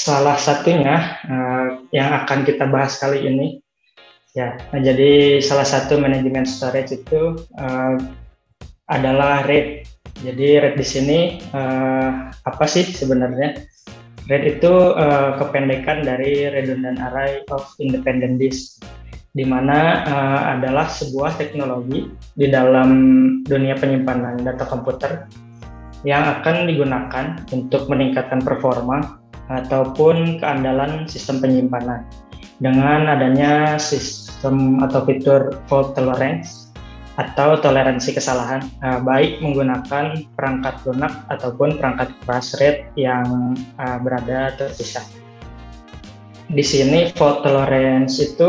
salah satunya yang akan kita bahas kali ini. Ya, jadi salah satu manajemen storage itu adalah RAID. Jadi RAID di sini apa sih sebenarnya? RAID itu kependekan dari Redundant Array of Independent Disk, di mana adalah sebuah teknologi di dalam dunia penyimpanan data komputer yang akan digunakan untuk meningkatkan performa ataupun keandalan sistem penyimpanan dengan adanya sistem atau fitur fault tolerance atau toleransi kesalahan, baik menggunakan perangkat lunak ataupun perangkat keras RAID yang berada terpisah. Di sini fault tolerance itu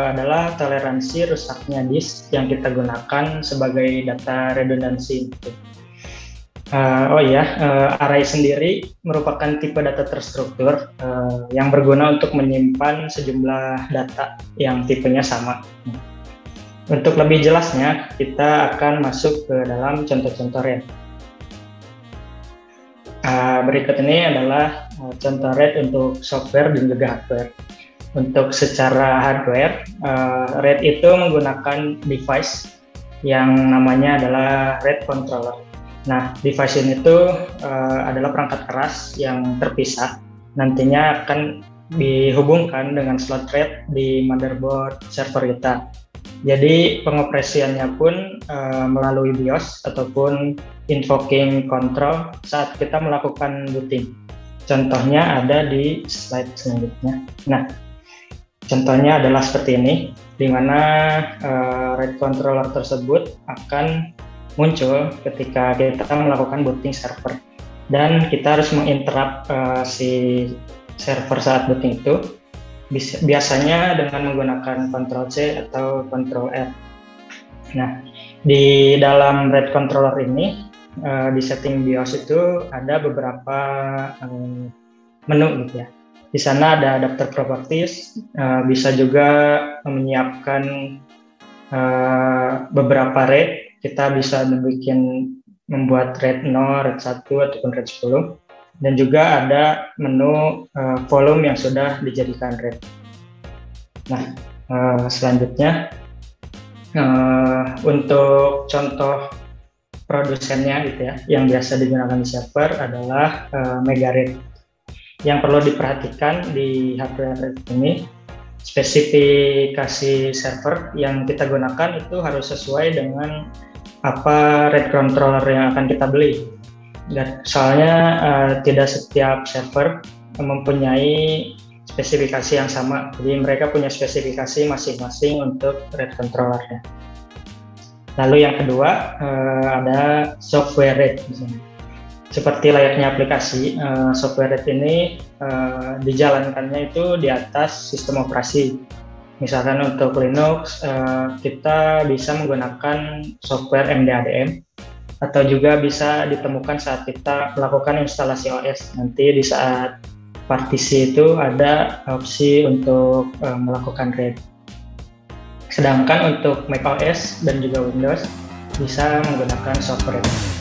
adalah toleransi rusaknya disk yang kita gunakan sebagai data redundansi. Array sendiri merupakan tipe data terstruktur yang berguna untuk menyimpan sejumlah data yang tipenya sama. Untuk lebih jelasnya, kita akan masuk ke dalam contoh-contoh RAID. Berikut ini adalah contoh RAID untuk software dan juga hardware. Untuk secara hardware, RAID itu menggunakan device yang namanya adalah RAID controller. Nah, device ini tuh adalah perangkat keras yang terpisah, nantinya akan dihubungkan dengan slot RAID di motherboard server kita. Jadi pengoperasiannya pun melalui BIOS ataupun invoking control saat kita melakukan booting. Contohnya ada di slide selanjutnya. Nah, contohnya adalah seperti ini, di mana RAID controller tersebut akan muncul ketika kita melakukan booting server, dan kita harus menginterrupt si server saat booting itu biasanya dengan menggunakan Ctrl C atau Ctrl R. Nah, di dalam RAID controller ini di setting BIOS itu ada beberapa menu gitu ya. Di sana ada adapter properties, bisa juga menyiapkan beberapa RAID. Kita bisa membuat RAID 0, RAID 1, ataupun RAID 10. Dan juga ada menu volume yang sudah dijadikan RAID. Nah, selanjutnya untuk contoh produsennya gitu ya, yang biasa digunakan di server adalah MegaRAID. Yang perlu diperhatikan di hardware RAID ini, spesifikasi server yang kita gunakan itu harus sesuai dengan apa RAID controller yang akan kita beli. Dan soalnya tidak setiap server mempunyai spesifikasi yang sama, jadi mereka punya spesifikasi masing-masing untuk RAID controllernya. Lalu yang kedua ada software RAID. Seperti layaknya aplikasi, software RAID ini dijalankannya itu di atas sistem operasi. Misalkan untuk Linux, kita bisa menggunakan software MDADM, atau juga bisa ditemukan saat kita melakukan instalasi OS. Nanti di saat partisi itu ada opsi untuk melakukan RAID. Sedangkan untuk macOS dan juga Windows bisa menggunakan software RAID.